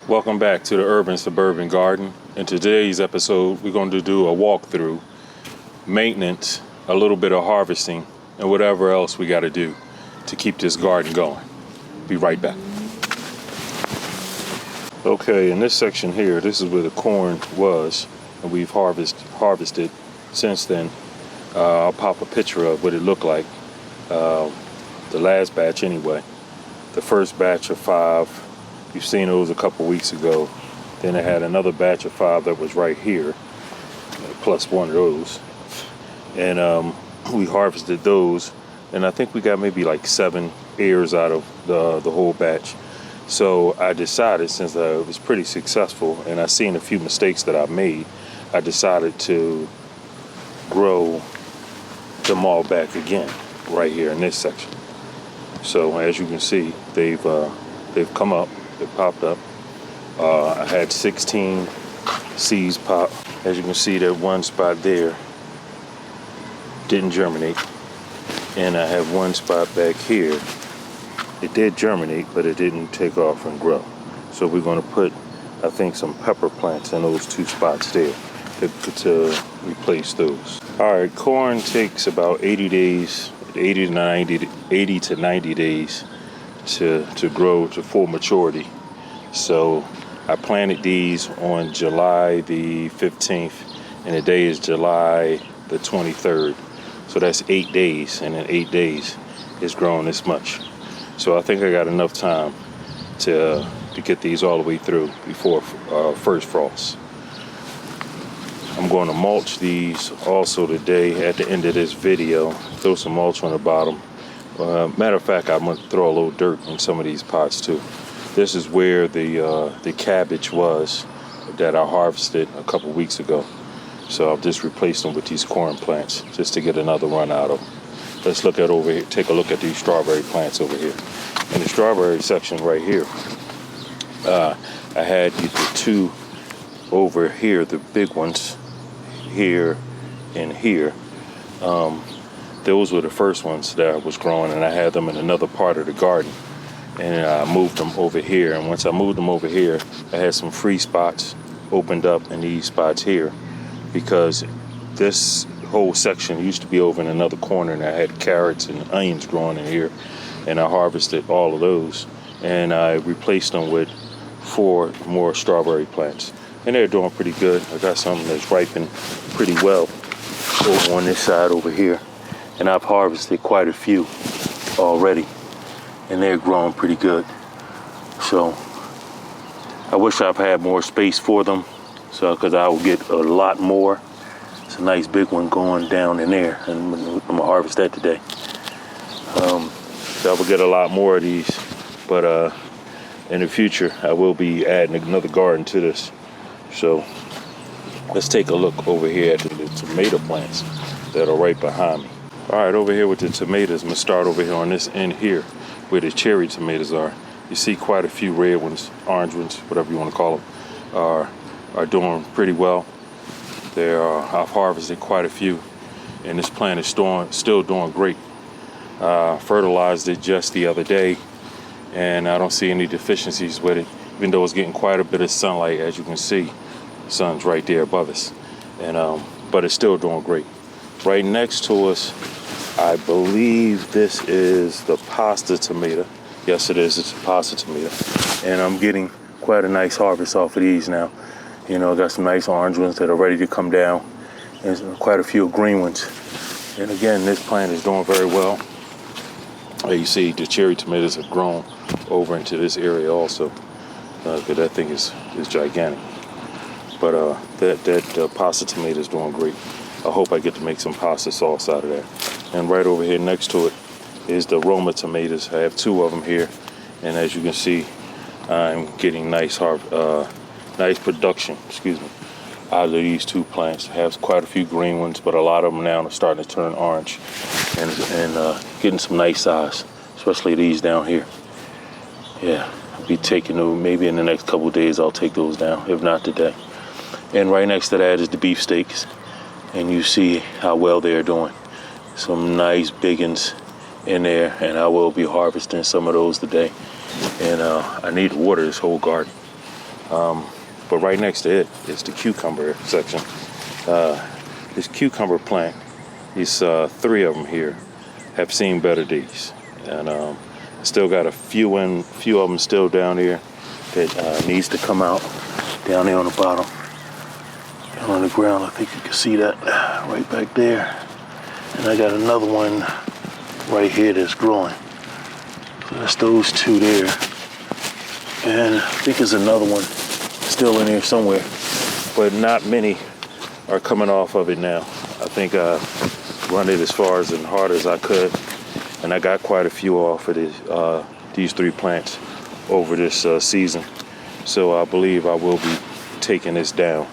Welcome back to the Urban Suburban Garden. In today's episode, we're going to do a walkthrough, maintenance, a little bit of harvesting, and whatever else we got to do to keep this garden going. Be right back. Okay, in this section here, this is where the corn was, and we've harvested since then. I'll pop a picture of what it looked like, the last batch anyway. The first batch of 5, you've seen those a couple weeks ago. Then I had another batch of 5 that was right here, plus one of those. And we harvested those, and I think we got maybe like 7 ears out of the whole batch. So I decided, since it was pretty successful and I seen a few mistakes that I made, I decided to grow them all back again right here in this section. So as you can see, they've come up, they've popped up. I had 16 seeds pop. As you can see, that one spot there didn't germinate, and I have one spot back here. It did germinate, but it didn't take off and grow. So we're going to put, I think, some pepper plants in those 2 spots there to replace those. All right, corn takes about 80 to 90 days to grow to full maturity. So I planted these on July the 15th, and the day is July the 23rd. So that's 8 days, and in 8 days, it's grown this much. So I think I got enough time to get these all the way through before first frost. I'm going to mulch these also today at the end of this video. Throw some mulch on the bottom. Matter of fact, I'm going to throw a little dirt in some of these pots too. This is where the cabbage was that I harvested a couple weeks ago. So I'll just replace them with these corn plants just to get another run out of them. Let's look at over here. Take a look at these strawberry plants over here. In the strawberry section right here, I had the 2 over here, the big ones here and here. Those were the first ones that I was growing, and I had them in another part of the garden. And I moved them over here. And once I moved them over here, I had some free spots opened up in these spots here, because this whole section used to be over in another corner, and I had carrots and onions growing in here, and I harvested all of those, and I replaced them with 4 more strawberry plants, and they're doing pretty good. I got something that's ripened pretty well over on this side over here, and I've harvested quite a few already, and they're growing pretty good. So I wish I've had more space for them, so because I will get a lot more. It's a nice big one going down in there, and I'm gonna harvest that today. So I will get a lot more of these, but in the future I will be adding another garden to this. So let's take a look over here at the tomato plants that are right behind me. All right, over here with the tomatoes, I'm gonna start over here on this end here where the cherry tomatoes are. You see quite a few red ones, orange ones, whatever you want to call them, are doing pretty well. I've harvested quite a few, and this plant is still doing great. Fertilized it just the other day, and I don't see any deficiencies with it, even though it's getting quite a bit of sunlight. As you can see, the sun's right there above us, and but it's still doing great. Right next to us, I believe this is the pasta tomato. Yes, it is. It's a pasta tomato, and I'm getting quite a nice harvest off of these now. You know, I got some nice orange ones that are ready to come down, and quite a few green ones. And again, this plant is doing very well. You see, the cherry tomatoes have grown over into this area also, because that thing is gigantic. But that pasta tomato is doing great. I hope I get to make some pasta sauce out of that. And right over here next to it is the Roma tomatoes. I have 2 of them here, and as you can see, I'm getting nice production, out of these 2 plants. I have quite a few green ones, but a lot of them now are starting to turn orange, and getting some nice size, especially these down here. Yeah, I'll be taking them maybe in the next couple of days. I'll take those down, if not today. And right next to that is the beefsteaks, and you see how well they're doing. Some nice big ones in there, and I will be harvesting some of those today. And I need to water this whole garden. But right next to it is the cucumber section. This cucumber plant, these 3 of them here, have seen better days. And still got a few of them still down here that needs to come out down there on the bottom. Down on the ground, I think you can see that right back there. And I got another one right here that's growing. So that's those 2 there. And I think there's another one still in here somewhere, but not many are coming off of it now. I think I run it as far as and hard as I could, and I got quite a few off of these 3 plants over this season. So I believe I will be taking this down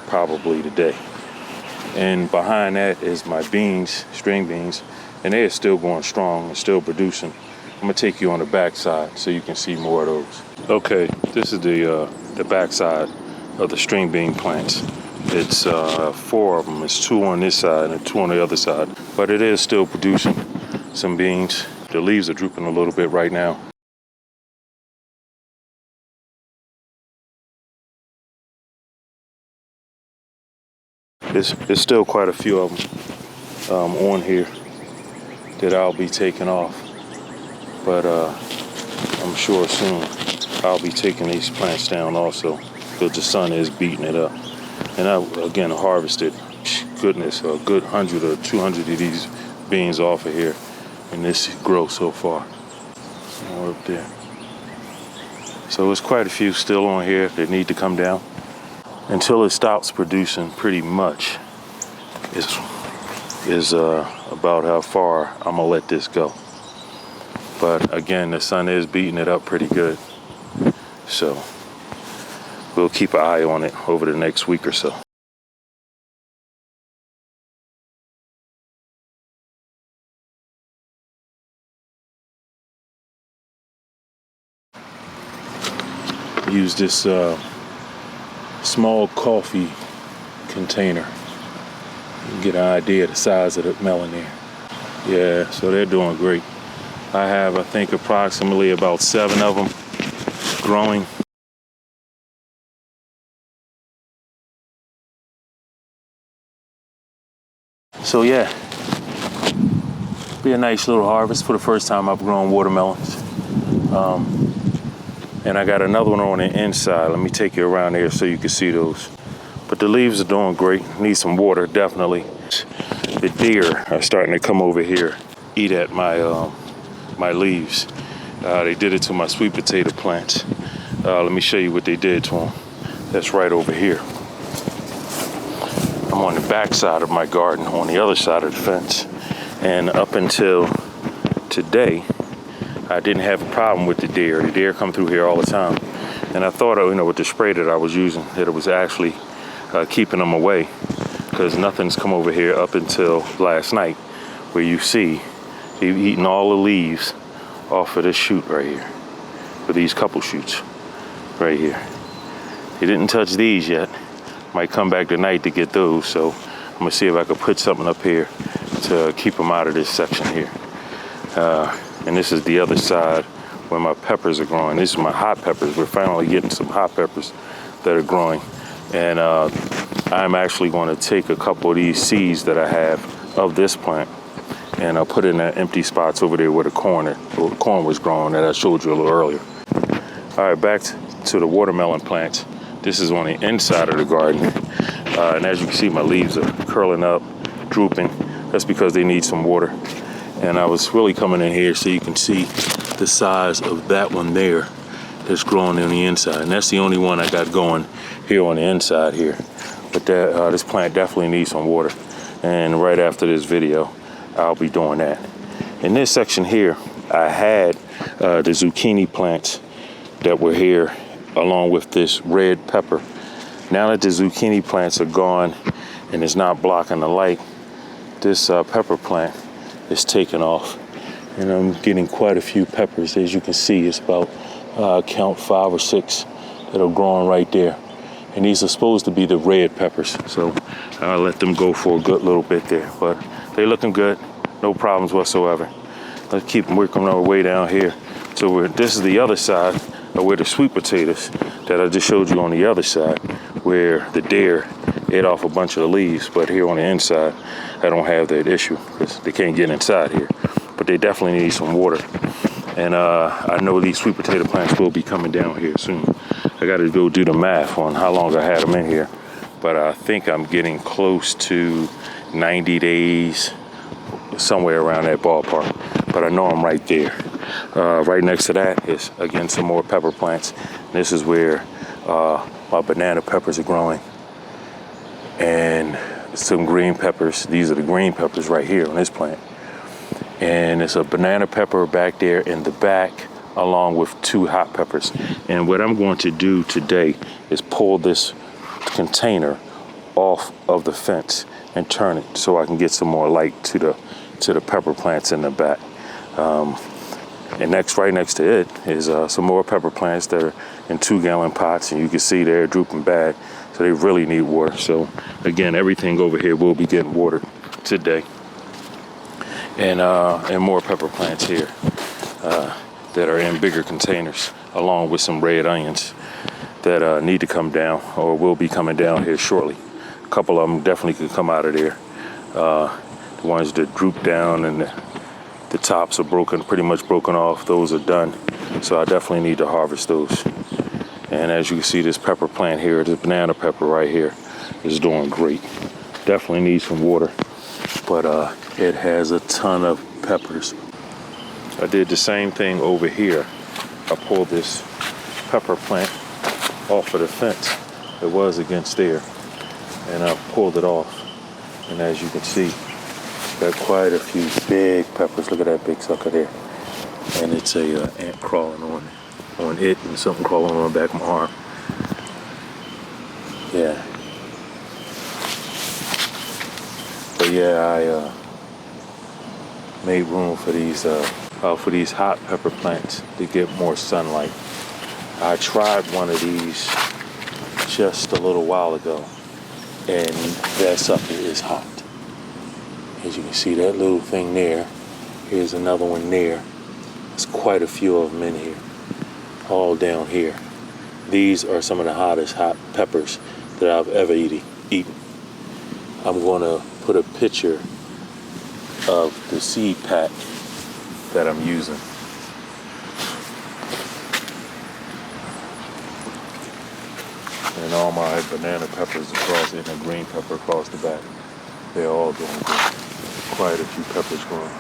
probably today. And behind that is my beans, string beans, and they are still going strong and still producing. I'm gonna take you on the back side so you can see more of those. Okay, this is the back side of the string bean plants. It's 4 of them. It's 2 on this side and 2 on the other side. But it is still producing some beans. The leaves are drooping a little bit right now. There's still quite a few of them on here that I'll be taking off. But I'm sure soon I'll be taking these plants down also, because the sun is beating it up. And I, again, harvested, goodness, a good 100 or 200 of these beans off of here in this grow so far. More up there. So there's quite a few still on here that need to come down. Until it stops producing, pretty much is about how far I'm gonna let this go. But again, the sun is beating it up pretty good. So we'll keep an eye on it over the next week or so. Use this small coffee container. You can get an idea of the size of the melon there. Yeah, so they're doing great. I have, I think, approximately about 7 of them growing. So yeah, be a nice little harvest for the first time I've grown watermelons. And I got another one on the inside. Let me take you around there so you can see those. But the leaves are doing great. Need some water, definitely. The deer are starting to come over here, eat at my my leaves. They did it to my sweet potato plants. Let me show you what they did to them. That's right over here. I'm on the back side of my garden, on the other side of the fence. And up until today, I didn't have a problem with the deer. The deer come through here all the time. And I thought, with the spray that I was using, that it was actually keeping them away, because nothing's come over here up until last night, where you see they've eaten all the leaves off of this shoot right here, with these couple shoots right here. They didn't touch these yet. Might come back tonight to get those, so I'm gonna see if I could put something up here to keep them out of this section here. And this is the other side where my peppers are growing. These are my hot peppers. We're finally getting some hot peppers that are growing. And I'm actually going to take a couple of these seeds that I have of this plant, and I'll put it in the empty spots over there where the corn was growing that I showed you a little earlier. All right, back to the watermelon plants. This is on the inside of the garden. And as you can see, my leaves are curling up, drooping. That's because they need some water. And I was really coming in here so you can see the size of that one there that's growing on the inside. And that's the only one I got going here on the inside here. But this plant definitely needs some water. And right after this video, I'll be doing that. In this section here, I had the zucchini plants that were here along with this red pepper. Now that the zucchini plants are gone and it's not blocking the light, this pepper plant is taking off, and I'm getting quite a few peppers. As you can see, it's about count 5 or 6 that are growing right there, and these are supposed to be the red peppers, so I'll let them go for a good little bit there. But they're looking good, no problems whatsoever. Let's keep working our way down here. So this is the other side where the sweet potatoes that I just showed you on the other side, where the deer ate off a bunch of the leaves. But here on the inside, I don't have that issue because they can't get inside here. But they definitely need some water. And I know these sweet potato plants will be coming down here soon. I got to go do the math on how long I had them in here. But I think I'm getting close to 90 days, somewhere around that ballpark. But I know I'm right there. Right next to that is, again, some more pepper plants. This is where my banana peppers are growing. And some green peppers. These are the green peppers right here on this plant. And it's a banana pepper back there in the back, along with 2 hot peppers. And what I'm going to do today is pull this container off of the fence and turn it so I can get some more light to the pepper plants in the back. And right next to it is some more pepper plants that are in 2-gallon pots, and you can see they're drooping bad, so they really need water. So again, everything over here will be getting watered today. And more pepper plants here that are in bigger containers, along with some red onions that need to come down or will be coming down here shortly. A couple of them definitely could come out of there. The ones that droop down and the tops are pretty much broken off, those are done. So I definitely need to harvest those. And as you can see, this pepper plant here, this banana pepper right here, is doing great. Definitely needs some water, but it has a ton of peppers. I did the same thing over here. I pulled this pepper plant off of the fence. It was against there, and I pulled it off. And as you can see, got quite a few big peppers. Look at that big sucker there. And it's a ant crawling on it, and something crawling on the back of my arm. Yeah. But yeah, I made room for these hot pepper plants to get more sunlight. I tried one of these just a little while ago, and that sucker is hot. As you can see, that little thing there. Here's another one there. There's quite a few of them in here, all down here. These are some of the hottest hot peppers that I've ever eaten. I'm going to put a picture of the seed pack that I'm using. And all my banana peppers across it and the green pepper across the back. They're all doing good. Quite a few peppers growing.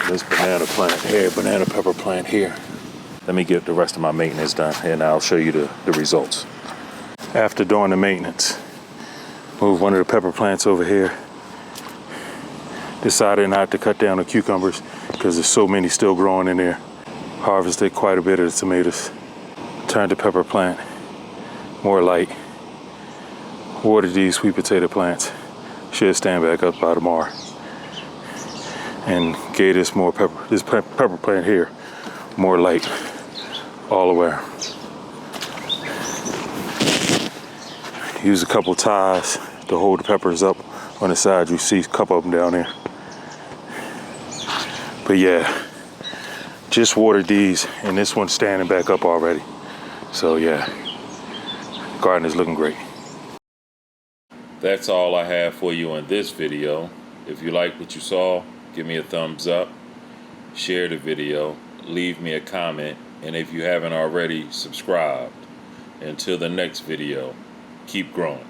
This banana pepper plant here. Let me get the rest of my maintenance done, and I'll show you the results. After doing the maintenance, move one of the pepper plants over here. Decided not to cut down the cucumbers because there's so many still growing in there. Harvested quite a bit of the tomatoes. Turned the pepper plant more light. Watered these sweet potato plants. Should stand back up by tomorrow. And gave this pepper plant here more light all around. Use a couple ties to hold the peppers up on the side. You see a couple of them down there. But yeah, just watered these, and this one's standing back up already. So yeah, garden is looking great. That's all I have for you in this video. If you like what you saw, give me a thumbs up, share the video, leave me a comment, and if you haven't already, subscribed. Until the next video, keep growing.